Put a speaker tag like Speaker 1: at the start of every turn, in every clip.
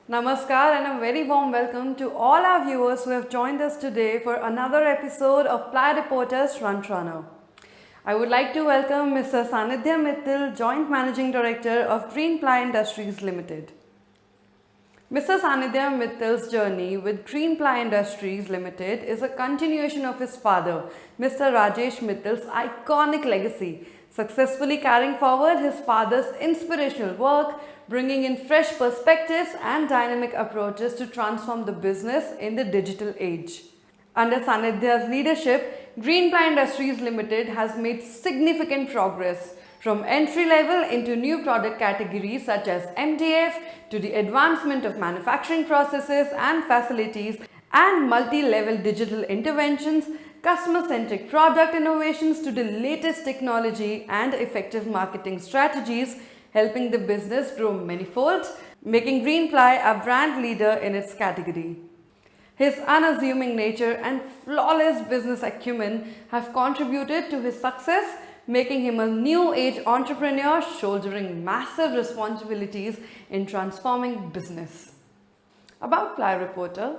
Speaker 1: Namaskar and a very warm welcome to all our viewers who have joined us today for another episode of Ply Reporters Frontrunner. I would like to welcome Mr. Sanidhya Mittal, Joint Managing Director of Greenply Industries Limited. Mr. Sanidhya Mittal's journey with Greenply Industries Limited is a continuation of his father, Mr. Rajesh Mittal's iconic legacy, successfully carrying forward his father's inspirational work, bringing in fresh perspectives and dynamic approaches to transform the business in the digital age. Under Sanidhya's leadership, Greenply Industries Limited has made significant progress from entry level into new product categories such as MDF to the advancement of manufacturing processes and facilities and multi-level digital interventions, customer-centric product innovations to the latest technology and effective marketing strategies, helping the business grow manifold, making Greenply a brand leader in its category. His unassuming nature and flawless business acumen have contributed to his success, making him a new age entrepreneur shouldering massive responsibilities in transforming business. About Ply Reporter,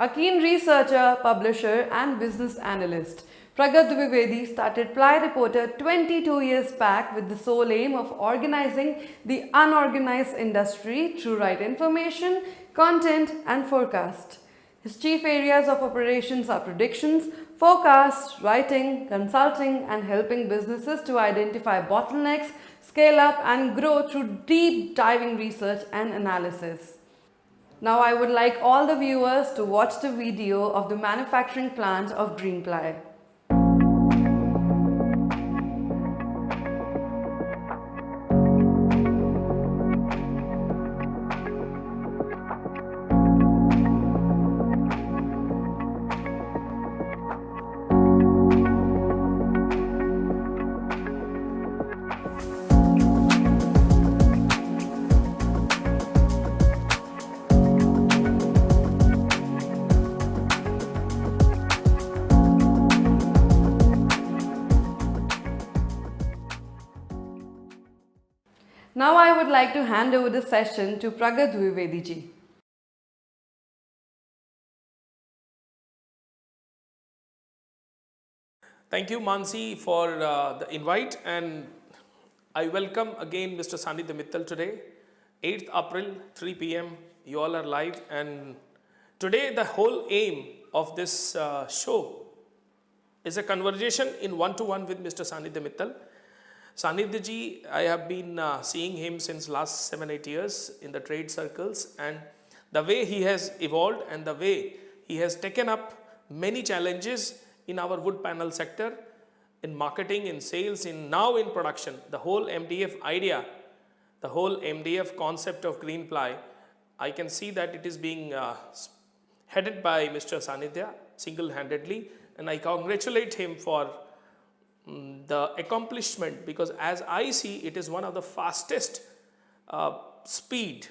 Speaker 1: a keen researcher, publisher, and business analyst, Pragath Dvivedi started Ply Reporter 22 years back with the sole aim of organizing the unorganized industry through right information, content, and forecast. His chief areas of operations are predictions, forecasts, writing, consulting, and helping businesses to identify bottlenecks, scale up, and grow through deep diving research and analysis. Now I would like all the viewers to watch the video of the manufacturing plant of Greenply. Now I would like to hand over the session to Pragath Dvivedi ji.
Speaker 2: Thank you, Mansi, for the invite, and I welcome again Mr. Sanidhya Mittal today, 8th April, 3 p.m. You all are live, and today the whole aim of this show is a conversation in one-to-one with Mr. Sanidhya Mittal. Sanidhya ji, I have been seeing him since last 7-8 years in the trade circles, and the way he has evolved and the way he has taken up many challenges in our wood panel sector, in marketing, in sales, now in production. The whole MDF idea, the whole MDF concept of Greenply, I can see that it is being headed by Mr. Sanidhya single-handedly, and I congratulate him for the accomplishment, because as I see, it is one of the fastest speed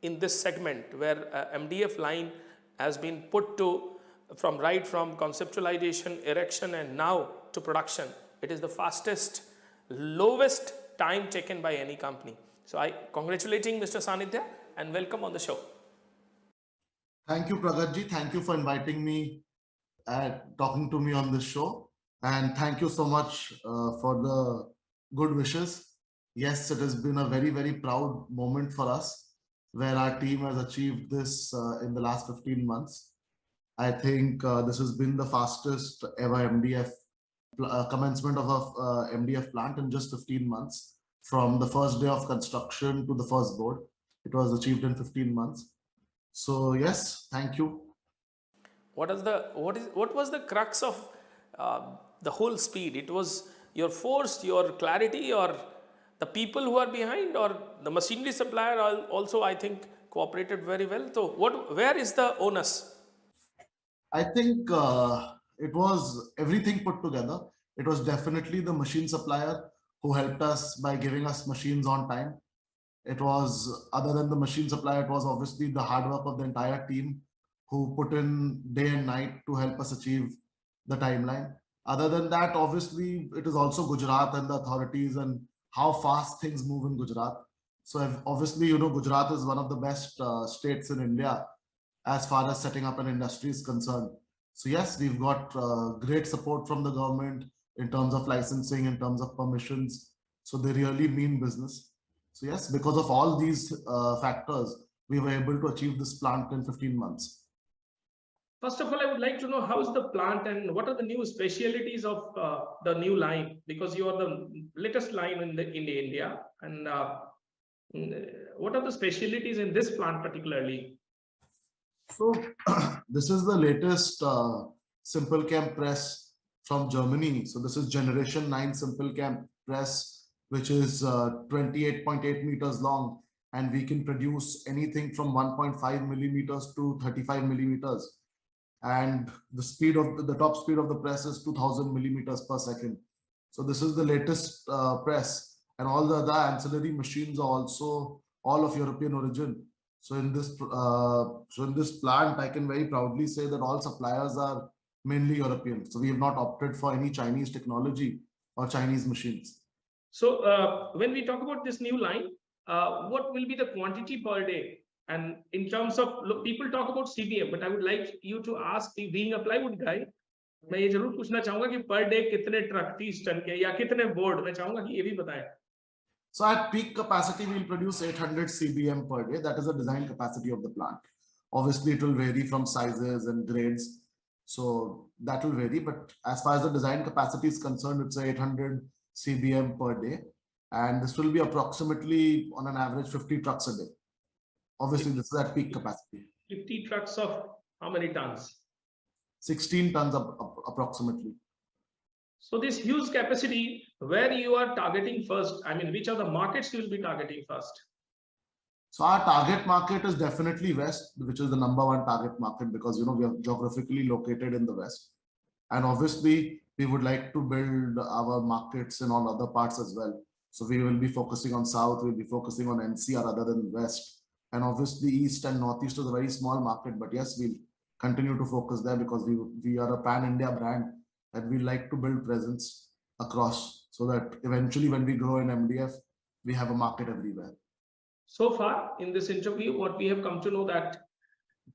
Speaker 2: in this segment where MDF line has been put to from conceptualization, erection, and now to production. It is the fastest, lowest time taken by any company. So I congratulating Mr. Sanidhya and welcome on the show.
Speaker 3: Thank you, Pragath ji. Thank you for inviting me and talking to me on this show. And thank you so much for the good wishes. Yes, it has been a very, very proud moment for us where our team has achieved this in the last 15 months. I think this has been the fastest ever MDF commencement of a MDF plant in just 15 months. From the first day of construction to the first board, it was achieved in 15 months. So yes, thank you.
Speaker 2: What was the crux of the whole speed? It was your force, your clarity, or the people who are behind, or the machinery supplier also, I think, cooperated very well. So where is the onus?
Speaker 3: I think it was everything put together. It was definitely the machine supplier who helped us by giving us machines on time. It was, other than the machine supplier, it was obviously the hard work of the entire team who put in day and night to help us achieve the timeline. Other than that, obviously, it is also Gujarat and the authorities and how fast things move in Gujarat. So obviously, Gujarat is one of the best states in India as far as setting up an industry is concerned. So yes, we've got great support from the government in terms of licensing, in terms of permissions. So they really mean business. So yes, because of all these factors, we were able to achieve this plant in 15 months.
Speaker 2: First of all, I would like to know how is the plant and what are the new specialities of the new line, because you are the latest line in India, and what are the specialities in this plant particularly?
Speaker 3: So this is the latest simple cam press from Germany. So this is generation 9 simple cam press, which is 28.8 meters long, and we can produce anything from 1.5 millimeters to 35 millimeters. And the speed of the top speed of the press is 2000 millimeters per second. So this is the latest press, and all the other ancillary machines are also all of European origin. So in this plant, I can very proudly say that all suppliers are mainly European. So we have not opted for any Chinese technology or Chinese machines.
Speaker 2: So when we talk about this new line, what will be the quantity per day? And in terms of, look, people talk about CBM, but I would like you to ask, being a plywood guy, मैं ये जरूर पूछना चाहूंगा कि per day कितने truck 30 ton के या कितने बोर्ड, मैं चाहूंगा कि ये भी बताएं.
Speaker 3: So at peak capacity, we'll produce 800 CBM per day. That is the design capacity of the plant. Obviously, it will vary from sizes and grades. So that will vary. But as far as the design capacity is concerned, it's 800 CBM per day. And this will be approximately, on an average, 50 trucks a day. Obviously, this is at peak capacity.
Speaker 2: 50 trucks of how many tons?
Speaker 3: 16 tons approximately.
Speaker 2: So this huge capacity, where you are targeting first? I mean, which are the markets you will be targeting first?
Speaker 3: So our target market is definitely West, which is the #1 target market, because we are geographically located in the West. And obviously, we would like to build our markets in all other parts as well. So we will be focusing on South, we'll be focusing on NCR other than West. And obviously, East and Northeast is a very small market, but yes, we'll continue to focus there because we are a pan-India brand, and we like to build presence across, so that eventually when we grow in MDF, we have a market everywhere.
Speaker 2: So far in this interview, what we have come to know that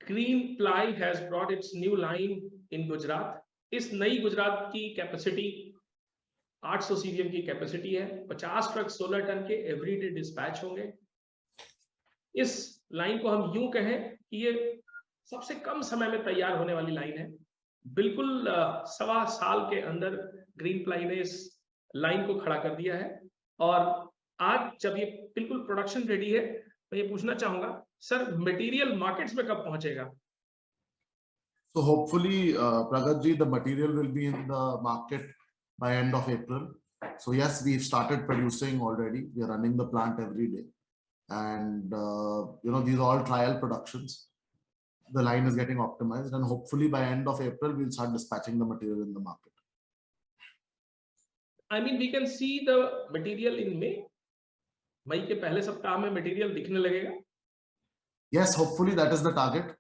Speaker 2: Greenply has brought its new line in Gujarat. इस नई गुजरात की capacity 800 CBM की capacity है, 50 truck 16 ton के everyday dispatch होंगे. इस line को हम यूं कहें कि ये सबसे कम समय में तैयार होने वाली लाइन है. बिल्कुल 1.25 साल के अंदर ग्रीनप्लाई ने इस लाइन को खड़ा कर दिया है, और आज जब ये बिल्कुल प्रोडक्शन रेडी है, मैं ये पूछना चाहूंगा सर, मटेरियल मार्केट्स में कब पहुंचेगा?
Speaker 3: So hopefully, Pragath ji, the material will be in the market by end of April. So yes, we've started producing already. We are running the plant every day, and these are all trial productions. The line is getting optimized, and hopefully by end of April, we'll start dispatching the material in the market.
Speaker 2: I mean, we can see the material in May. मई के पहले सप्ताह में material दिखने लगेगा.
Speaker 3: Yes, hopefully that is the target.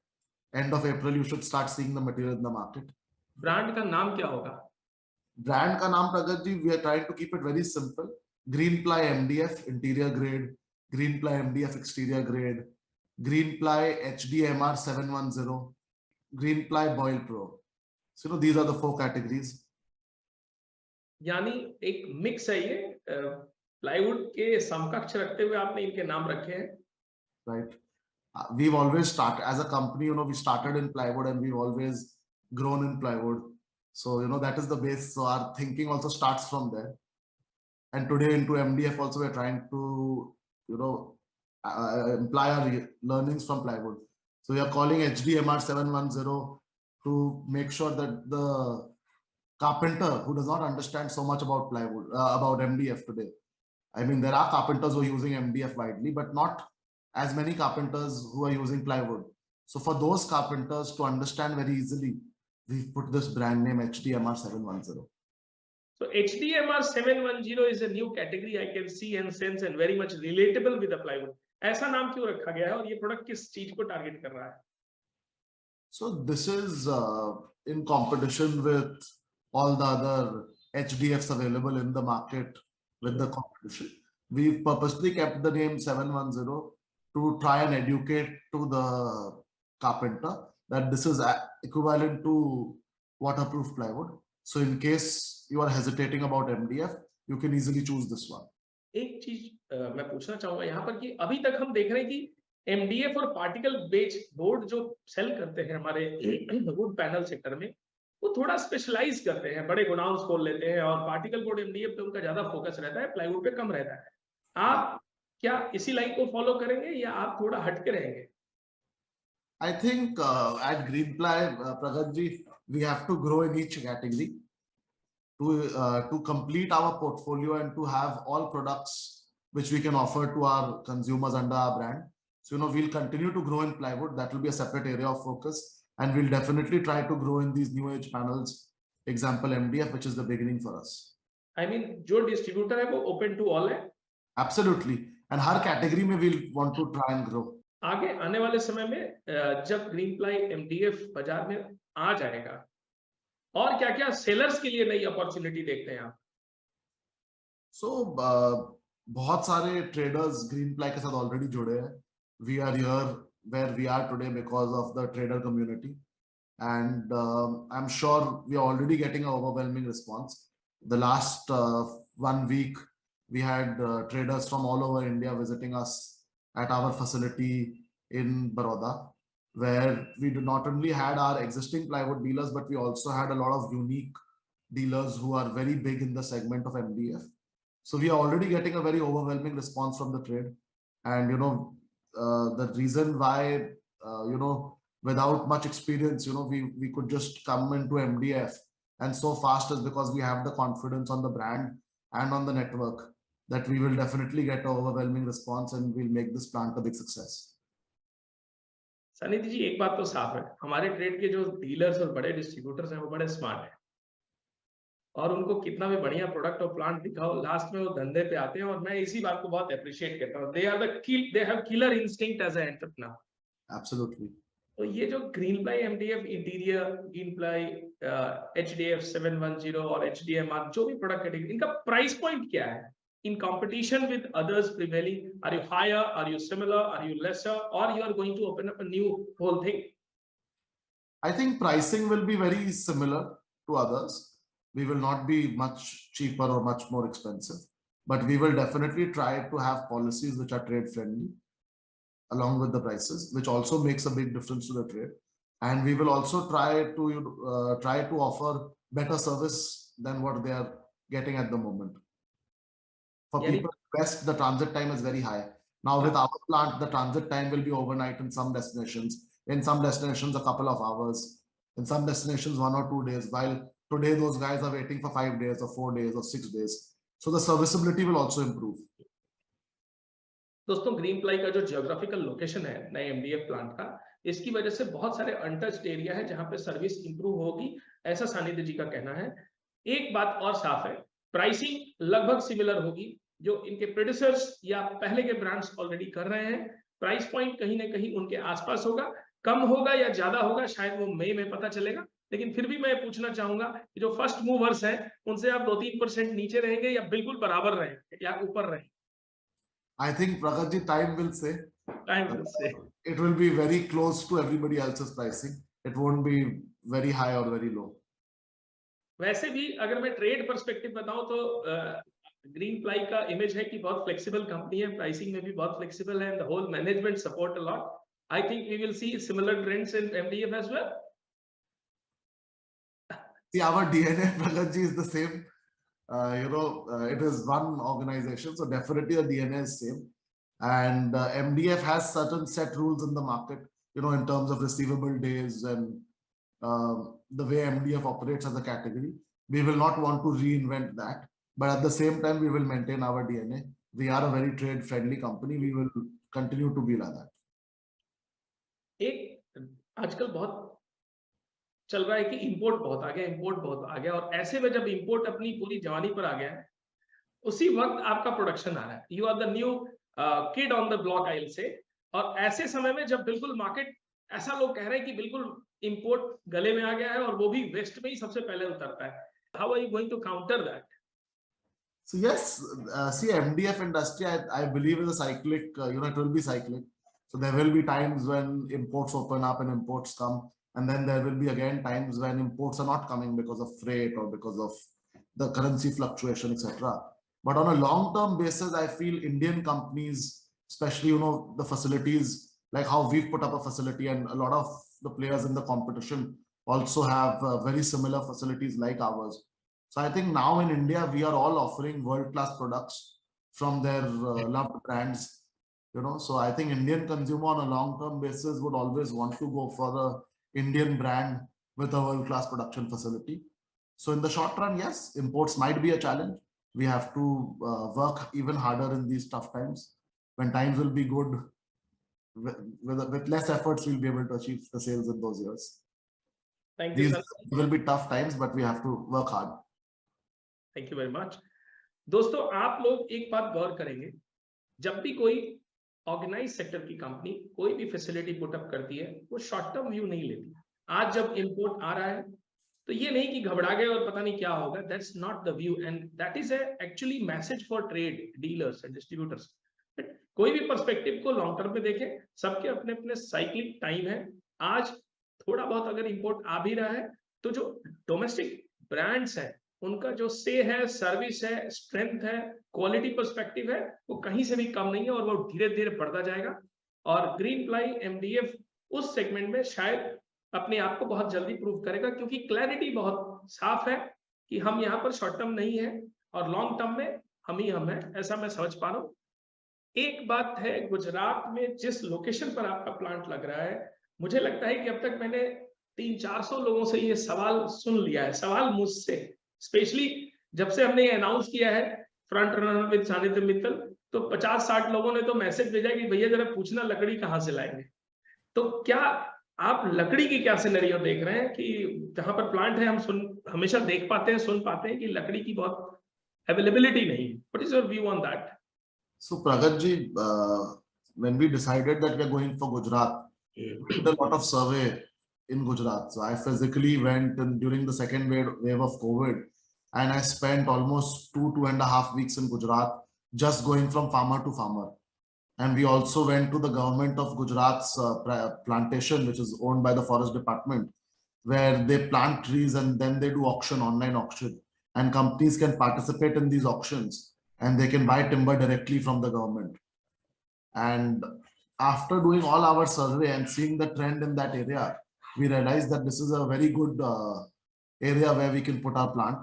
Speaker 3: End of April, you should start seeing the material in the market.
Speaker 2: Brand का नाम क्या होगा?
Speaker 3: ब्रांड का नाम, Pragath ji, we are trying to keep it very simple. Greenply MDF interior grade, Greenply MDF exterior grade, Greenply HDMR 710, Greenply Boil Pro. So these are the 4 categories.
Speaker 2: यानी एक mix है ये, प्लाईवुड के समकक्ष रखते हुए आपने इनके नाम रखे हैं.
Speaker 3: Right. We've always started as a company, we started in plywood, and we've always grown in plywood. So, that is the base. So our thinking also starts from there. And today into MDF also, we're trying to, imply our learnings from plywood. So we are calling HDMR 710 to make sure that the carpenter who does not understand so much about plywood, about MDF today. I mean, there are carpenters who are using MDF widely, but not as many carpenters who are using plywood. So for those carpenters to understand very easily, we've put this brand name HDMR 710.
Speaker 2: So HDMR 710 is a new category I can see and sense, and very much relatable with the plywood. ऐसा नाम क्यों रखा गया है, और ये product किस चीज को टारगेट कर रहा है?
Speaker 3: So this is in competition with all the other HDFs available in the market with the competition. we've purposely kept the name 710 to try and educate to the carpenter that this is equivalent to waterproof plywood. So in case you are hesitating about MDF, you can easily choose this one.
Speaker 2: एक चीज मैं पूछना चाहूंगा यहाँ पर कि अभी तक हम देख रहे हैं कि एमडीएफ और पार्टिकल बेच बोर्ड जो सेल करते हैं हमारे वुड पैनल सेक्टर में, वो थोड़ा स्पेशलाइज करते हैं, बड़े गोडाउन्स खोल लेते हैं और पार्टिकल बोर्ड एमडीएफ पे उनका ज्यादा फोकस रहता है, प्लाईवुड पे कम रहता है। आप क्या इसी लाइन को फॉलो करेंगे या आप थोड़ा हटके रहेंगे?
Speaker 3: I think at Greenply, Pragath ji, we have to grow in each category to complete our portfolio and to have all products which we can offer to our consumers under our brand. So, we'll continue to grow in plywood. That will be a separate area of focus. And we'll definitely try to grow in these new age panels, example MDF, which is the beginning for us.
Speaker 2: I mean, जो distributor है वो open to all है?
Speaker 3: Absolutely. And her category में we'll want to try and grow.
Speaker 2: आगे आने वाले समय में जब ग्रीनप्लाई एमडीएफ बाजार में आ जाएगा, और क्या-क्या सेलर्स के लिए नई अपॉर्चुनिटी देखते हैं आप?
Speaker 3: So, बहुत सारे traders ग्रीनप्लाई के साथ already जुड़े हैं. We are here where we are today because of the trader community, and I'm sure we are already getting an overwhelming response. The last 1 week, we had traders from all over India visiting us at our facility in Baroda, where we not only had our existing plywood dealers, but we also had a lot of unique dealers who are very big in the segment of MDF. So we are already getting a very overwhelming response from the trade. And, the reason why, without much experience, we could just come into MDF and so fast is because we have the confidence on the brand and on the network that we will definitely get an overwhelming response and we'll make this plant a big success.
Speaker 2: सनिधि जी, एक बात तो साफ है, हमारे trade के जो dealers और बड़े डिस्ट्रीब्यूटर्स हैं वो बड़े स्मार्ट हैं, और उनको कितना भी बढ़िया प्रोडक्ट और प्लांट दिखाओ, लास्ट में वो धंधे पे आते हैं, और मैं इसी बात को बहुत अप्रिशिएट करता हूँ। they have killer instinct as an entrepreneur.
Speaker 3: Absolutely.
Speaker 2: तो ये जो Greenply MDF interior, Greenply HDF 710 और एचडीएमआर जो भी प्रोडक्ट कैटेगरी, इनका प्राइस पॉइंट क्या है in competition with others prevailing? Are you higher, are you similar, are you lesser, or you are going to open up a new whole thing?
Speaker 3: I think pricing will be very similar to others. We will not be much cheaper or much more expensive, but we will definitely try to have policies which are trade friendly along with the prices, which also makes a big difference to the trade. And we will also try to offer better service than what they are getting at the moment. For people west, the transit time is very high. Now with our plant, the transit time will be overnight in some destinations. In some destinations, a couple of hours. In some destinations, 1 or 2 days. While today, those guys are waiting for 5 days or 4 days or 6 days. So the serviceability will also improve.
Speaker 2: दोस्तों, ग्रीनप्लाई का जो geographical location है नए MDF plant का, इसकी वजह से बहुत सारे अनटच्ड एरिया है जहां पे सर्विस इंप्रूव होगी, ऐसा सानिध्य जी का कहना है। एक बात और साफ है, प्राइसिंग लगभग सिमिलर होगी, जो इनके प्रोड्यूसर्स या पहले के ब्रांड्स ऑलरेडी कर रहे हैं। प्राइस पॉइंट कहीं ना कहीं उनके आसपास होगा, कम होगा या ज्यादा होगा शायद वो मई में पता चलेगा, लेकिन फिर भी मैं पूछना चाहूंगा कि जो फर्स्ट मूवर्स हैं उनसे आप 2-3% नीचे रहेंगे या बिल्कुल बराबर रहेंगे या ऊपर रहेंगे?
Speaker 3: I think Pragath ji, time will say.
Speaker 2: Time will say.
Speaker 3: It will be very close to everybody else's pricing. It won't be very high or very low.
Speaker 2: वैसे भी अगर मैं ट्रेड पर्सपेक्टिव बताऊं तो ग्रीनप्लाई का इमेज है कि बहुत फ्लेक्सिबल कंपनी है, प्राइसिंग में भी बहुत फ्लेक्सिबल है, and the whole management support a lot. I think we will see similar trends in MDF as well.
Speaker 3: See, our DNA, Pragath ji, is the same. It is one organization, so definitely the DNA is same. And MDF has certain set rules in the market, in terms of receivable days and the way MDF operates as a category. We will not want to reinvent that, but at the same time, we will maintain our DNA. We are a very trade-friendly company. We will continue to be like that.
Speaker 2: एक आजकल बहुत चल रहा है कि import बहुत आ गया, और ऐसे में जब इंपोर्ट अपनी पूरी जवानी पर आ गया है, उसी वक्त आपका प्रोडक्शन आ रहा है. You are the new kid on the block, I will say. और ऐसे समय में जब बिल्कुल मार्केट, ऐसा लोग कह रहे हैं कि बिल्कुल इंपोर्ट गले में आ गया है और वो भी वेस्ट में ही सबसे पहले उतरता है. How are you going to counter that?
Speaker 3: So yes, see MDF industry, I believe is a cyclic, it will be cyclic. So there will be times when imports open up and imports come. And then there will be again times when imports are not coming because of freight or because of the currency fluctuation, etc. But on a long-term basis, I feel Indian companies, especially, the facilities, like how we've put up a facility and a lot of the players in the competition also have very similar facilities like ours. So I think now in India, we are all offering world-class products from their loved brands, So I think Indian consumer on a long-term basis would always want to go for the Indian brand with a world-class production facility. So in the short run, yes, imports might be a challenge. We have to work even harder in these tough times. When times will be good, with less efforts, we'll be able to achieve the sales in those years.
Speaker 2: Thank you,
Speaker 3: These
Speaker 2: sir.
Speaker 3: will be tough times, but we have to work hard.
Speaker 2: Thank you very much. दोस्तों, आप लोग एक बात गौर करेंगे, जब भी कोई organise sector की कंपनी कोई भी फैसिलिटी पुटअप करती है, वो शॉर्ट टर्म व्यू नहीं लेती। आज जब इंपोर्ट आ रहा है तो ये नहीं कि घबरा गए और पता नहीं क्या होगा, that's not the view, and that is actually message for trade dealers and distributors. कोई भी पर्सपेक्टिव को लॉन्ग टर्म में देखें, सबके अपने अपने साइक्लिक टाइम है। आज थोड़ा बहुत अगर इंपोर्ट आ भी रहा है तो जो डोमेस्टिक ब्रांड्स है उनका जो से है, सर्विस है, स्ट्रेंथ है, क्वालिटी पर्सपेक्टिव है, वो कहीं से भी कम नहीं है और वो धीरे धीरे बढ़ता जाएगा। और ग्रीन प्लाई एमडीएफ उस सेगमेंट में शायद अपने आप को बहुत जल्दी प्रूव करेगा, क्योंकि क्लैरिटी बहुत साफ है कि हम यहाँ पर शॉर्ट टर्म नहीं है और लॉन्ग टर्म में हम ही हम है, ऐसा मैं समझ पा रहा हूँ। एक बात है, गुजरात में जिस लोकेशन पर आपका प्लांट लग रहा है, मुझे लगता है कि अब तक मैंने 300-400 लोगों से ये सवाल सुन लिया है, सवाल मुझसे, स्पेशली जब से हमने अनाउंस किया है फ्रंट रनर विद सानिध्य मित्तल, तो 50-60 लोगों ने तो मैसेज भेजा कि भैया जरा पूछना लकड़ी कहाँ से लाएंगे। तो क्या आप लकड़ी की क्या सिनेरियो देख रहे हैं कि जहां पर प्लांट है, हम हमेशा देख पाते हैं, सुन पाते हैं कि लकड़ी की बहुत अवेलेबिलिटी नहीं है। What is your view on that?
Speaker 3: So Pragath ji, when we decided that we are going for Gujarat, we did a lot of survey in Gujarat. So I physically went during the second wave of COVID, and I spent almost 2.5 weeks in Gujarat, just going from farmer to farmer. And we also went to the government of Gujarat's plantation, which is owned by the forest department, where they plant trees and then they do auction, online auction. And companies can participate in these auctions and they can buy timber directly from the government. And after doing all our survey and seeing the trend in that area, we realized that this is a very good area where we can put our plant.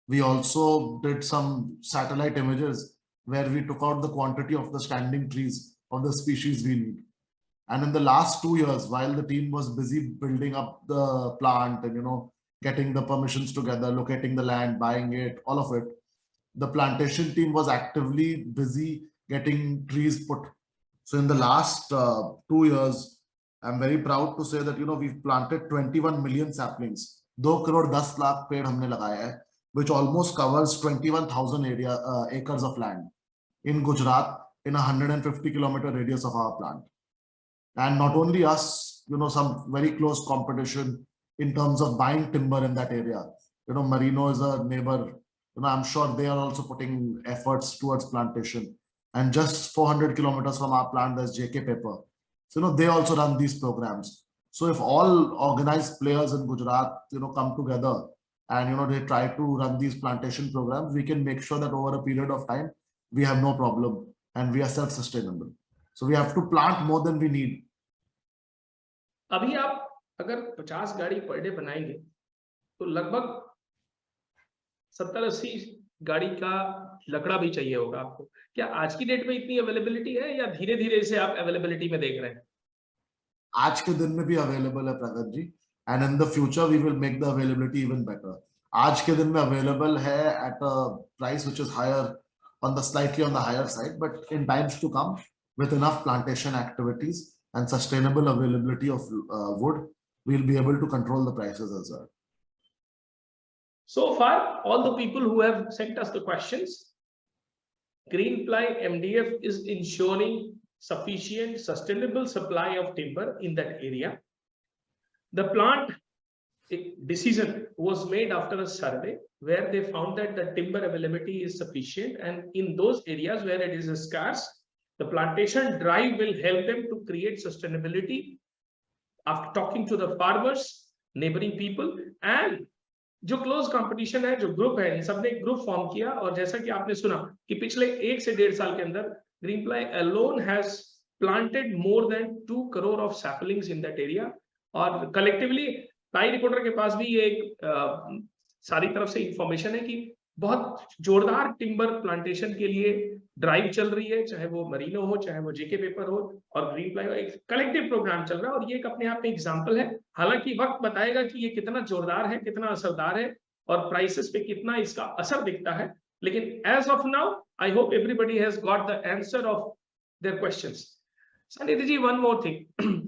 Speaker 3: We also did some satellite images where we took out the quantity of the standing trees of the species we need. And in the last 2 years, while the team was busy building up the plant and getting the permissions together, locating the land, buying it, all of it, the plantation team was actively busy getting trees put. So in the last 2 years, I'm very proud to say that we've planted 21 million saplings. 2 crore 10 lakh पेड़ हमने लगाया है, which almost covers 21,000 acres of land in Gujarat in a 150-kilometer radius of our plant. And not only us, some very close competition in terms of buying timber in that area. Merino is a neighbor. I'm sure they are also putting efforts towards plantation. And just 400 kilometers from our plant, there's JK Paper. So, they also run these programs. So if all organized players in Gujarat, come together and, they try to run these plantation programs, we can make sure that over a period of time, we have no problem and we are self-sustainable. So we have to plant more than we need.
Speaker 2: अभी आप अगर 50 गाड़ी per day बनाएंगे तो लगभग 70-80 गाड़ी का लकड़ा भी चाहिए होगा आपको। क्या आज की डेट में इतनी अवेलेबिलिटी है या धीरे धीरे इसे आप अवेलेबिलिटी में देख रहे हैं?
Speaker 3: आज के दिन में भी अवेलेबल है Pragat ji, and in the future we will make the availability even better. आज के दिन में अवेलेबल है at a price which is higher on the slightly on the higher side, but in times to come, with enough plantation activities and sustainable availability of wood, we'll be able to control the prices as well.
Speaker 2: So far, all the people who have sent us the questions, Greenply MDF is ensuring sufficient sustainable supply of timber in that area. The plant a decision was made after a survey where they found that the timber availability is sufficient, and in those areas where it is scarce, the plantation drive will help them to create sustainability after talking to the farmers, neighboring people, and जो close competition है, जो group है, इन सबने एक group form किया, और जैसा कि आपने सुना कि पिछले 1 से 1.5 साल के अंदर Greenply alone has planted more than 2 crore of saplings in that area. और कलेक्टिवली प्लाई रिपोर्टर के पास भी ये एक सारी तरफ से इंफॉर्मेशन है कि बहुत जोरदार टिम्बर प्लांटेशन के लिए ड्राइव चल रही है, चाहे वो मरीनो हो, चाहे वो जेके पेपर हो, और ग्रीन प्लाई हो, एक कलेक्टिव प्रोग्राम चल रहा है, और ये एक अपने आप में एग्जांपल है। हालांकि वक्त बताएगा कि ये कितना जोरदार है, कितना असरदार है, और प्राइसेस पे कितना इसका असर दिखता है, लेकिन as of now I hope everybody has got the answer of their questions. Sanidhi ji, one more thing,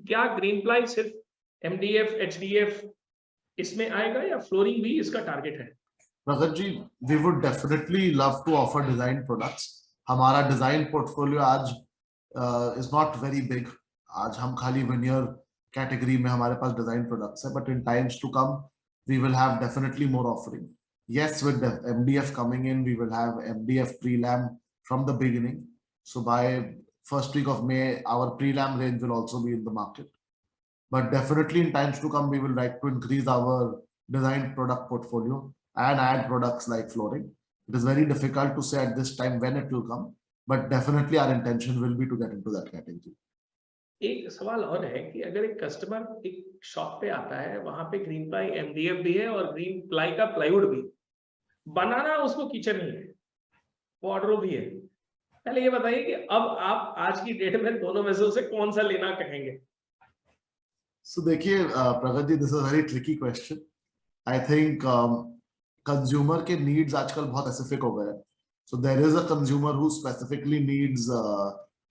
Speaker 2: क्या ग्रीन प्लाई सिर्फ एमडीएफ एचडीएफ इसमें आएगा या फ्लोरिंग भी इसका टारगेट है?
Speaker 3: Pragath ji, we would definitely love to offer design products. हमारा design portfolio आज is not very big. आज हम खाली veneer category में हमारे पास design products है, but in times to come we will have definitely more offering. Yes, with the MDF coming in, we will have MDF pre-lam from the beginning. So by first week of May, our pre-lam range will also be in the market. But definitely in times to come, we will like to increase our design product portfolio and add products like flooring. It is very difficult to say at this time when it will come, but definitely our intention will be to get into that category.
Speaker 2: एक सवाल और है कि अगर एक customer एक shop पे आता है, वहां पे ग्रीन प्लाई एमडीएफ भी है और ग्रीन प्लाई का प्लाईवुड भी, बनाना उसको किचन ही है, वार्डरोब भी है, पहले ये बताइए कि अब आप आज की डेट में दोनों में से कौन सा लेना कहेंगे?
Speaker 3: So देखिए प्रगत जी, this is a very tricky question. I think consumer के नीड्स आजकल बहुत स्पेसिफिक हो गए हैं. So there is a consumer who specifically needs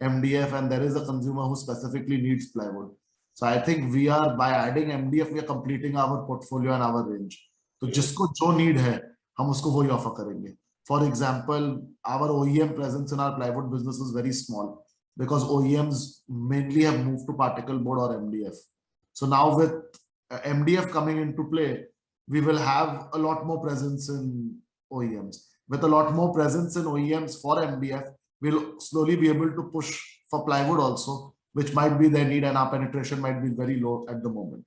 Speaker 3: MDF and there is a consumer who specifically needs plywood. So I think we are, by adding MDF, we are completing our portfolio and our range. तो जिसको जो need है हम उसको वही offer करेंगे. For example, our OEM presence in our plywood business is very small because OEMs mainly have moved to particle board or MDF. So now with MDF coming into play, we will have a lot more presence in OEMs. With a lot more presence in OEMs for MDF, we'll slowly be able to push for plywood also, which might be their need, and our penetration might be very low at the moment.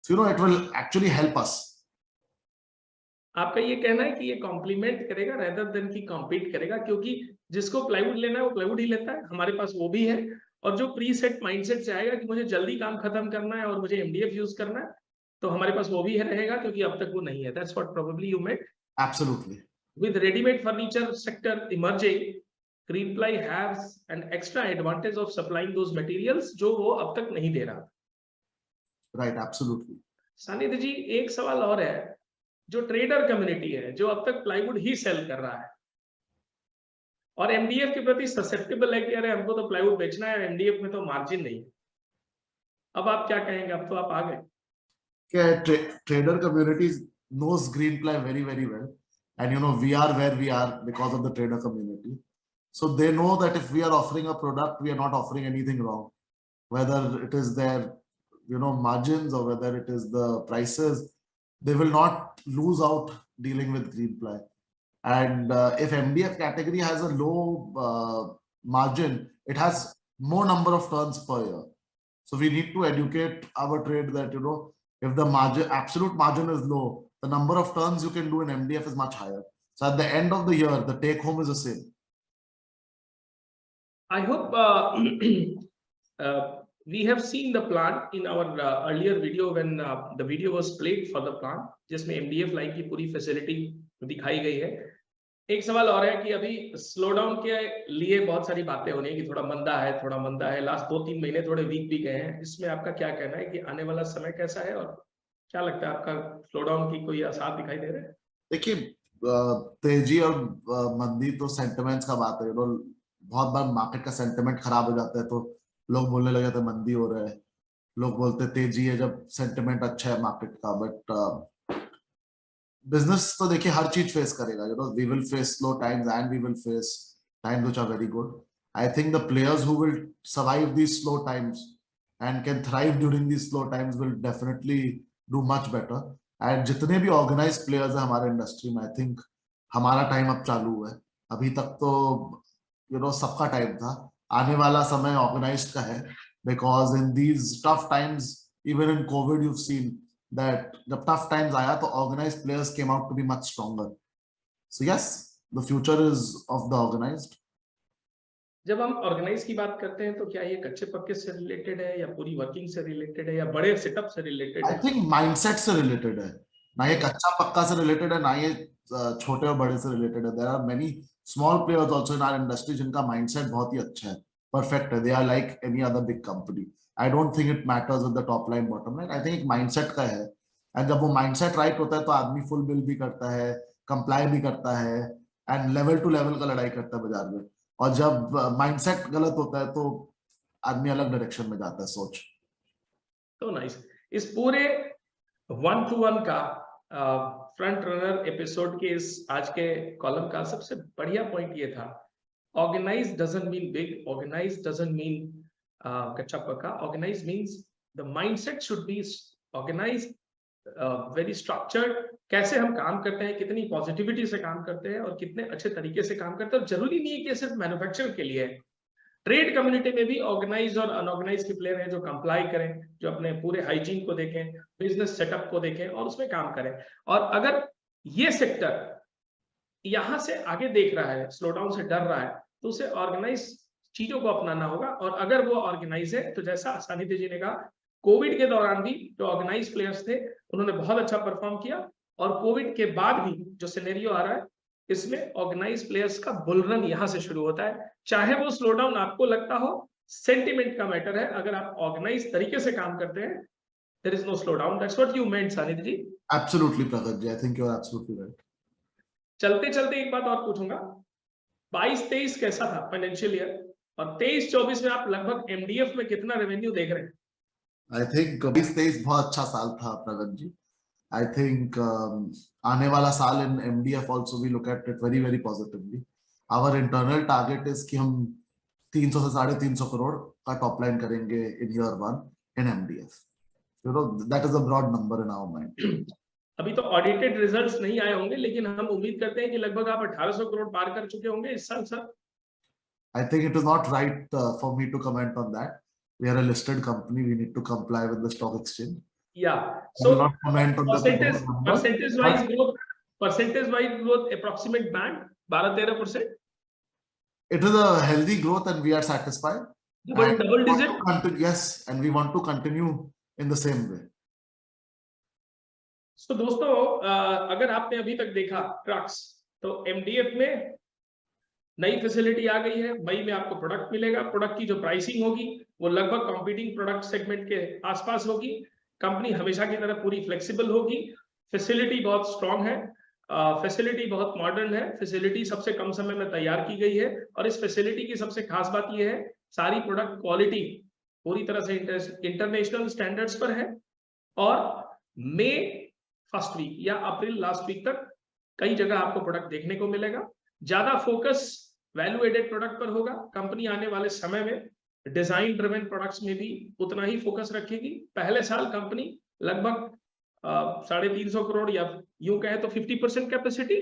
Speaker 3: So, it will actually help us.
Speaker 2: आपका ये कहना है कि ये complement करेगा rather than की compete करेगा, क्योंकि जिसको प्लाईवुड लेना है वो प्लाईवुड ही लेता है, हमारे पास वो भी है, और जो प्री सेट माइंडसेट से आएगा कि मुझे जल्दी काम खत्म करना है और मुझे एमडीएफ यूज करना है, तो हमारे पास वो भी है रहेगा, क्योंकि अब तक वो नहीं है. That's what probably you meant.
Speaker 3: Absolutely.
Speaker 2: With ready-made furniture sector emerging, Greenply has an extra advantage of supplying those materials जो वो अब तक नहीं दे रहा.
Speaker 3: Right, absolutely.
Speaker 2: सानिध्य जी, एक सवाल और है, जो ट्रेडर कम्युनिटी है, जो अब तक प्लाईवुड ही सेल कर रहा है और एमडीएफ के प्रति ससेप्टेबल है कि अरे हमको तो प्लाईवुड बेचना है, एमडीएफ में तो मार्जिन नहीं है, अब आप क्या कहेंगे? अब तो आप आ गए.
Speaker 3: Trader communities knows Greenply very, very well. And we are where we are because of the trader community. So they know that if we are offering a product, we are not offering anything wrong. Whether it is their, margins or whether it is the prices, they will not lose out dealing with Greenply. And if MDF category has a low margin, it has more number of turns per year. So we need to educate our trade that, if the absolute margin is low, the number of turns you can do in MDF is much higher. So at the end of the year, the take home is the same.
Speaker 2: I hope we have seen the plant in our earlier video when the video was played for the plant, जिसमें MDF line की पूरी facility दिखाई गई है. एक सवाल और है कि अभी स्लो डाउन के लिए बहुत सारी बातें हो रही है कि थोड़ा मंदा है, लास्ट 2-3 महीने थोड़े वीक भी गए हैं. इसमें आपका क्या कहना है कि आने वाला समय कैसा है, और क्या लगता है आपका स्लो डाउन की कोई आसार दिखाई दे रहे हैं?
Speaker 3: देखिए, तेजी और मंदी तो सेंटिमेंट्स का बात है. बहुत बार मार्केट का सेंटिमेंट खराब हो जाता है तो लोग बोलने लगे थे मंदी हो रहा है, लोग बोलते तेजी है जब सेंटिमेंट अच्छा है मार्केट का. बट बिजनेस तो देखिए हर चीज फेस करेगा. We will face slow times and we will face times which are very good. I think the players who will survive these slow times and can thrive during these slow times will definitely do much better. And जितने भी organise players हैं हमारे industry में, I think हमारा time अब चालू हुआ है। अभी तक तो सबका टाइम था, आने वाला समय ऑर्गेनाइज्ड का है, because in these tough times, even in COVID, you seen that जब टफ टाइम्स आया तो organised players came out to be much stronger. So yes, the future is of the organised.
Speaker 2: जब हम ऑर्गेनाइज की बात करते हैं तो क्या ये कच्चे पक्के से रिलेटेड है या पूरी वर्किंग से रिलेटेड है या बड़े सेटअप से रिलेटेड
Speaker 3: आई
Speaker 2: है?
Speaker 3: थिंक माइंडसेट से रिलेटेड है, ना ये कच्चा पक्का से रिलेटेड है, ना ये छोटे और बड़े से रिलेटेड है। There are many small players also in our industry जिनका माइंडसेट बहुत ही अच्छा है, परफेक्ट है। They are like any other big company. I don't think it matters with the top line bottom line. I think एक mindset का है, and जब वो माइंडसेट राइट होता है तो आदमी फुल बिल भी करता है, कंप्लाई भी करता है, एंड लेवल टू लेवल का लड़ाई करता है बाजार में। और जब माइंडसेट गलत होता है तो आदमी अलग डायरेक्शन में जाता है सोच।
Speaker 2: तो नाइस। इस पूरे 1-to-1 का फ्रंट रनर एपिसोड के इस आज के कॉलम का सबसे बढ़िया पॉइंट ये था, organise doesn't mean big, organise doesn't mean कच्चा पक्का, organise means the mindset should be organise, very structured. कैसे हम काम करते हैं, कितनी पॉजिटिविटी से काम करते हैं और कितने अच्छे तरीके से काम करते हैं। और जरूरी नहीं है कि सिर्फ मैन्युफैक्चर के लिए है, ट्रेड कम्युनिटी में भी ऑर्गेनाइज और अनऑर्गेनाइज के प्लेयर हैं जो कंप्लाई करें, जो अपने पूरे हाइजीन को देखें, बिजनेस सेटअप को देखें और उसमें काम करें। और अगर ये सेक्टर यहां से आगे देख रहा है, स्लो डाउन से डर रहा है, तो उसे ऑर्गेनाइज चीजों को अपनाना होगा। और अगर वो ऑर्गेनाइज है तो जैसा सानिध्य जी ने कहा, कोविड के दौरान भी जो ऑर्गेनाइज प्लेयर्स थे उन्होंने बहुत अच्छा परफॉर्म किया, और कोविड के बाद भी जो सिनेरियो आ रहा है इसमें ऑर्गेनाइज प्लेयर्स का बुल रन यहां से शुरू होता है। चाहे वो स्लो डाउन आपको लगता हो, सेंटिमेंट का मैटर है। अगर आप ऑर्गेनाइज तरीके से काम करते हैं, there is no slow down. That's what you meant Sanidhya ji.
Speaker 3: Absolutely Pragat ji, I think you are absolutely right.
Speaker 2: चलते चलते एक बात और पूछूंगा, 22-23 कैसा था फाइनेंशियल ईयर, और 23-24 में आप लगभग एमडीएफ में कितना रेवेन्यू देख रहे हैं?
Speaker 3: आई थिंक 2023 बहुत अच्छा साल था प्रगत जी। आई थिंक आने वाला साल in MDF also we look at it very very positively. Our internal target is कि हम 300 से 350 करोड़ का टॉप लाइन करेंगे in year 1 in MDF. That is a broad number in our mind.
Speaker 2: अभी तो ऑडिटेड रिजल्ट्स नहीं आए होंगे, लेकिन हम उम्मीद करते हैं कि लगभग आप 1800 करोड़ पार कर चुके होंगे इस साल sir.
Speaker 3: I think it is not right for me to comment on that. We are a listed company. We need to comply with the stock exchange.
Speaker 2: Yeah.
Speaker 3: I
Speaker 2: So
Speaker 3: will not comment on the numbers.
Speaker 2: percentage wise growth approximate band 12-13%.
Speaker 3: It is a healthy growth and we are satisfied.
Speaker 2: Double digit.
Speaker 3: Yes, and we want to continue in the same way.
Speaker 2: So दोस्तों, अगर आपने अभी तक देखा trucks, तो MDF में नई facility आ गई है। मई में आपको प्रोडक्ट मिलेगा, प्रोडक्ट की जो प्राइसिंग होगी वो लगभग कॉम्पिटिंग प्रोडक्ट सेगमेंट के आसपास होगी। कंपनी हमेशा की तरह पूरी फ्लेक्सिबल होगी। फैसिलिटी बहुत स्ट्रांग है, फैसिलिटी बहुत मॉडर्न है, फैसिलिटी सबसे कम समय में तैयार की गई है। और इस फैसिलिटी की सबसे खास बात यह है, सारी प्रोडक्ट क्वालिटी पूरी तरह से इंटरनेशनल स्टैंडर्ड्स पर है। और मई फर्स्ट वीक या अप्रैल लास्ट वीक तक कई जगह आपको प्रोडक्ट देखने को मिलेगा। ज्यादा फोकस वैल्यू एडेड प्रोडक्ट पर होगा। कंपनी आने वाले समय में डिजाइन ड्रिवन प्रोडक्ट्स में भी उतना ही फोकस रखेगी। पहले साल कंपनी लगभग 350 करोड़ या यूं कहे तो 50% capacity,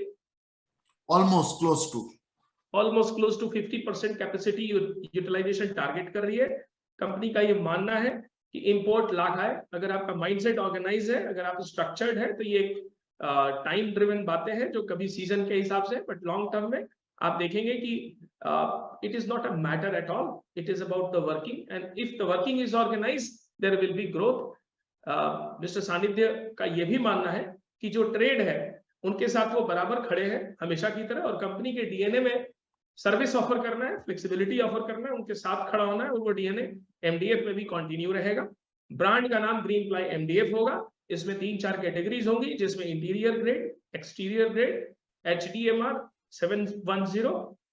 Speaker 3: almost close to
Speaker 2: 50% capacity utilisation target कर रही है। कंपनी का ये मानना है कि इंपोर्ट लाख आए। अगर आपका माइंडसेट ऑर्गेनाइज है, अगर आप स्ट्रक्चर्ड है, तो ये टाइम ड्रिवन बातें हैं जो कभी सीजन के हिसाब से, बट लॉन्ग टर्म में आप देखेंगे कि it is not a matter at all, it is about the working, and if the working is organise there will be growth. Mister Sanidhya का ये भी मानना है कि जो ट्रेड है उनके साथ वो बराबर खड़े हैं हमेशा की तरह, और कंपनी के डीएनए में सर्विस ऑफर करना है, फ्लेक्सिबिलिटी ऑफर करना है, उनके साथ खड़ा होना है, और वो डीएनए एमडीएफ में भी कंटिन्यू रहेगा। ब्रांड का नाम ग्रीन प्लाई एमडीएफ होगा। इसमें 3-4 कैटेगरीज होंगी, जिसमें interior grade, exterior grade, HDMR 710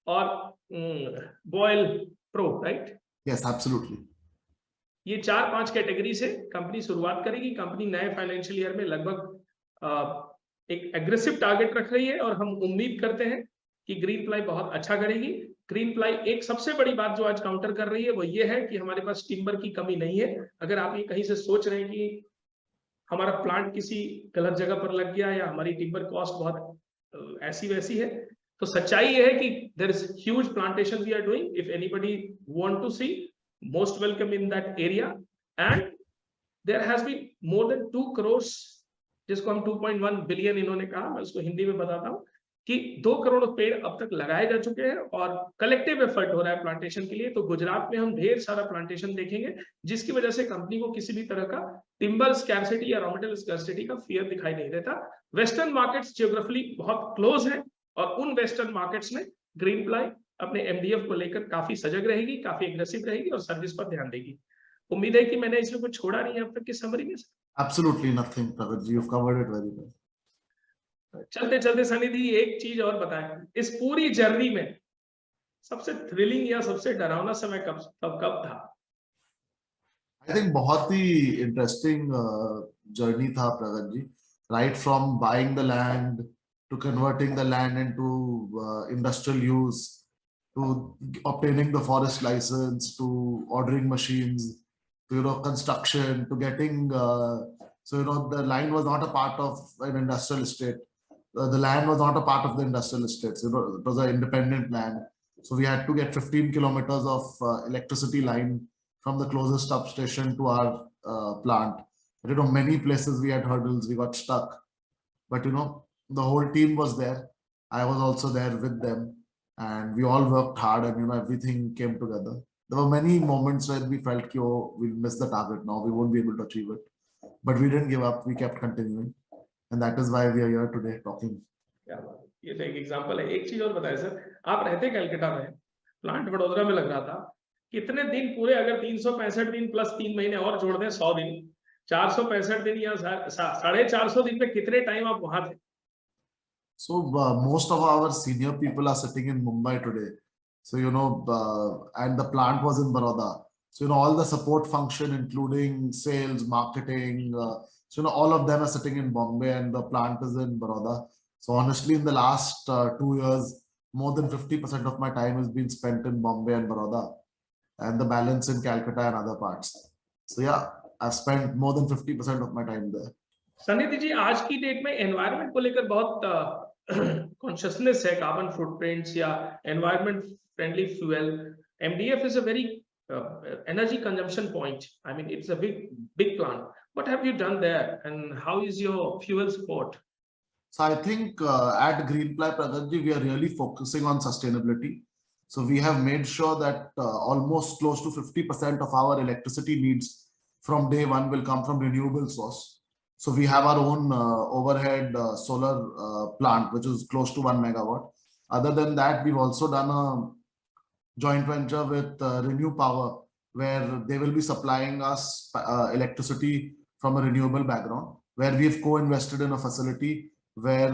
Speaker 2: और boil pro, right?
Speaker 3: Yes, absolutely.
Speaker 2: ये 4-5 कैटेगरी से कंपनी शुरुआत करेगी। कंपनी नए फाइनेंशियल ईयर में लगभग एक एग्रेसिव टारगेट रख रही है, और हम उम्मीद करते हैं कि ग्रीन प्लाई बहुत अच्छा करेगी। ग्रीन प्लाई एक सबसे बड़ी बात जो आज काउंटर कर रही है वो ये है कि हमारे पास टिम्बर की कमी नहीं है। अगर आप ये कहीं से सोच रहे हैं कि हमारा प्लांट किसी गलत जगह पर लग गया या हमारी टिम्बर कॉस्ट बहुत ऐसी वैसी है, तो सच्चाई ये है कि there is huge plantation we are doing. If anybody want to see, most welcome in that area. And there has been more than 2 crores, जिसको हम 2.1 बिलियन इन्होंने कहा, मैं उसको हिंदी में बताता हूँ कि 2 करोड़ पेड़ अब तक लगाए जा चुके हैं और कलेक्टिव एफर्ट हो रहा है प्लांटेशन के लिए. तो गुजरात में हम ढेर सारा प्लांटेशन देखेंगे, जिसकी वजह से कंपनी को किसी भी तरह का टिम्बर स्कैर्सिटी या रॉ मटेरियल स्कैर्सिटी का फियर दिखाई नहीं देता. वेस्टर्न मार्केट्स जियोग्राफिकली बहुत क्लोज है और उन वेस्टर्न मार्केट्स में ग्रीन प्लाई अपने एमडीएफ को लेकर काफी सजग रहेगी, काफी एग्रेसिव रहेगी और सर्विस पर ध्यान देगी. उम्मीद है कि मैंने इसमें कुछ छोड़ा नहीं है अब तक की समरी में.
Speaker 3: Absolutely nothing, Pragath ji. You've covered it very well.
Speaker 2: चलते चलते सनिधि एक चीज और बताएं, इस पूरी जर्नी में सबसे थ्रिलिंग या सबसे डरावना समय कब था?
Speaker 3: I think बहुत ही interesting journey था प्रगत जी. Right from buying the land to converting the land into industrial use, to obtaining the forest license, to ordering machines, to construction, to getting the line was not a part of an industrial estate. The land was not a part of the industrial estates. It was an independent land. So we had to get 15 kilometers of electricity line from the closest substation to our plant. Many places we had hurdles, we got stuck. But the whole team was there. I was also there with them, and we all worked hard, and everything came together. There were many moments where we felt, oh, we'll miss the target now, we won't be able to achieve it. But we didn't give up, we kept continuing. And that is why we are here today talking.
Speaker 2: क्या बात है, ये तो एक example है. एक चीज और बताएं सर, आप रहते कलकत्ता में, प्लांट वडोदरा में लग रहा था, कितने दिन पूरे, अगर 365 दिन प्लस 3 महीने और जोड़ दें 100 दिन, 465 दिन या 450 दिन में कितने टाइम आप वहां थे?
Speaker 3: So most of our senior people are sitting in Mumbai today. So and the plant was in Baroda. So all the support function, including sales, marketing, so all of them are sitting in Bombay, and the plant is in Baroda. So honestly, in the last 2 years, more than 50% of my time has been spent in Bombay and Baroda, and the balance in Calcutta and other parts. So yeah, I've spent more than 50% of my time there.
Speaker 2: सनिधि जी, आज की date में environment को लेकर बहुत consciousness है, carbon footprints या environment friendly fuel. MDF is a very energy consumption point. I mean, it's a big plant. What have you done there, and how is your fuel support?
Speaker 3: So I think at Greenply, Pragath ji, we are really focusing on sustainability. So we have made sure that almost close to 50% of our electricity needs from day one will come from renewable source. So we have our own overhead solar plant, which is close to 1 megawatt. Other than that, we've also done a joint venture with Renew Power, where they will be supplying us electricity from a renewable background, where we've co-invested in a facility where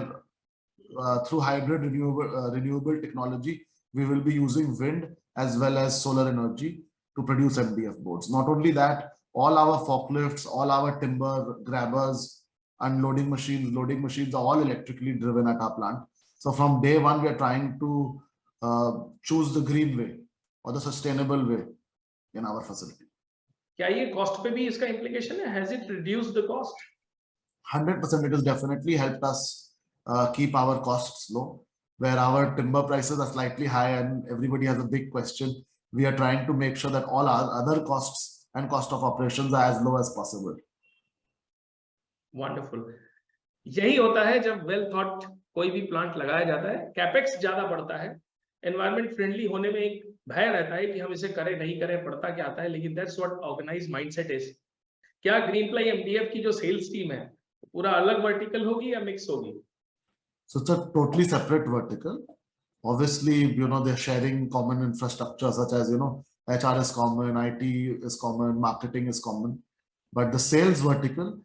Speaker 3: through hybrid renewable technology, we will be using wind as well as solar energy to produce MDF boards. Not only that, all our forklifts, all our timber grabbers, unloading machines, loading machines are all electrically driven at our plant. So from day one, we are trying to choose the green way or the sustainable way in our facility.
Speaker 2: क्या ये cost पे भी इसका implication है? Has it reduced the cost?
Speaker 3: 100%, it has definitely helped us keep our costs low. Where our timber prices are slightly high and everybody has a big question, we are trying to make sure that all our other costs and cost of operations are as low as possible.
Speaker 2: Wonderful. यही होता है जब well thought कोई भी plant लगाया जाता है, capex ज्यादा बढ़ता है, एनवायरमेंट फ्रेंडली होने में एक भय रहता है कि हम इसे करें नहीं करें, पड़ता क्या आता है, लेकिन that's what organised mindset is. क्या ग्रीनप्लाई एमडीएफ की जो सेल्स टीम है पूरा अलग वर्टिकल होगी या मिक्स होगी?
Speaker 3: So it's a totally separate vertical. Obviously, they're sharing common infrastructure such as, HR is common, IT is common, marketing is common. But the sales vertical,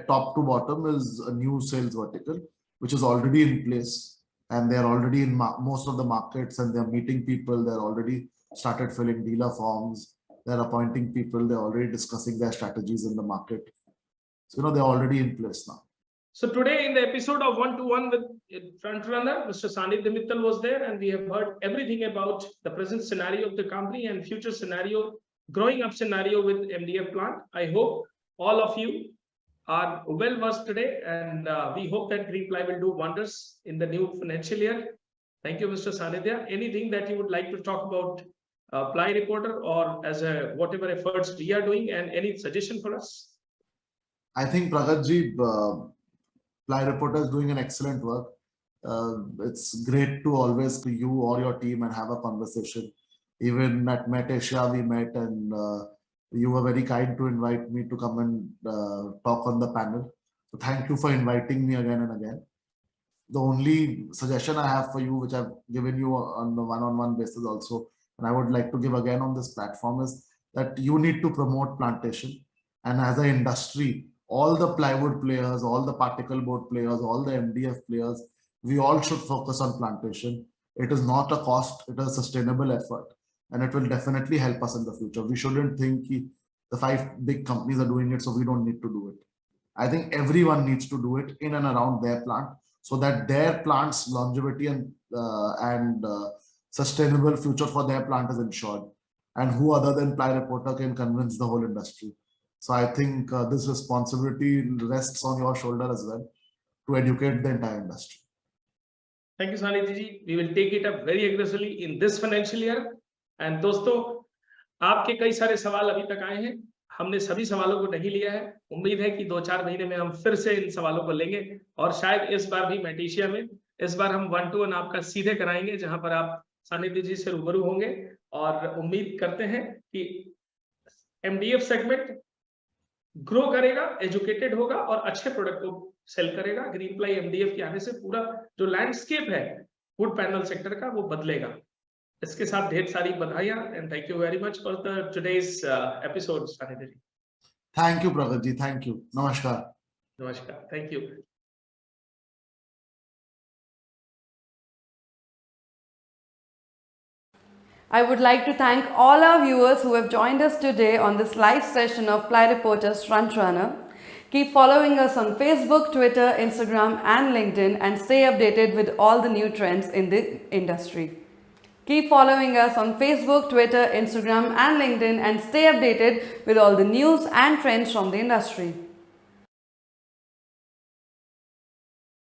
Speaker 3: top to bottom, is a new sales vertical, which is already in place. And they're already in most of the markets, and they're meeting people. They're already started filling dealer forms. They're appointing people. They're already discussing their strategies in the market. So, they're already in place now.
Speaker 2: So today in the episode of 1-to-1 with Frontrunner, Mr. Sanidhya Mittal was there, and we have heard everything about the present scenario of the company and future scenario, growing up scenario with MDF plant. I hope all of you are well versed today, and we hope that Greenply will do wonders in the new financial year. Thank you, Mr. Sanidhya. Anything that you would like to talk about Ply Reporter or as a whatever efforts we are doing, and any suggestion for us?
Speaker 3: I think Pragatji, Ply Reporter is doing an excellent work. It's great to always to you or your team and have a conversation. Even at Met Asia, we met, and you were very kind to invite me to come and talk on the panel. So thank you for inviting me again and again. The only suggestion I have for you, which I've given you on the one-on-one basis also, and I would like to give again on this platform, is that you need to promote plantation. And as an industry, all the plywood players, all the particle board players, all the MDF players, we all should focus on plantation. It is not a cost, it is a sustainable effort, and it will definitely help us in the future. We shouldn't think the 5 big companies are doing it, so we don't need to do it. I think everyone needs to do it in and around their plant, so that their plant's longevity and sustainable future for their plant is ensured. And who other than Ply Reporter can convince the whole industry? So I think this responsibility rests on your shoulder as well to educate the entire industry.
Speaker 2: Thank you, Sanidhya ji. We will take it up very aggressively in this financial year. And दोस्तों, आपके कई सारे सवाल अभी तक आए हैं, हमने सभी सवालों को नहीं लिया है। उम्मीद है कि 2-4 महीने में हम फिर से इन सवालों को लेंगे, और शायद इस बार भी मेटिशिया में इस बार हम 1-to-1 आपका सीधे कराएंगे, जहां पर आप सानिध्य जी से रूबरू होंगे। और उम्मीद करते हैं कि एमडीएफ सेगमेंट ग्रो करेगा, एजुकेटेड होगा और अच्छे प्रोडक्ट को सेल करेगा। ग्रीनप्लाई एमडीएफ के आने से पूरा जो लैंडस्केप है वुड पैनल सेक्टर का, वो बदलेगा। इसके साथ ढेर सारी बधाइयां, and thank you very much for the today's episode सानिध्य जी।
Speaker 3: थैंक यू प्रगत जी, थैंक यू, नमस्कार।
Speaker 2: नमस्कार, thank you.
Speaker 1: I would like to thank all our viewers who have joined us today on this live session of Ply Reporters Frontrunner. Keep following us on Facebook, Twitter, Instagram and LinkedIn, and stay updated with all the new trends in the industry. Keep following us on Facebook, Twitter, Instagram and LinkedIn, and stay updated with all the news and trends from the industry.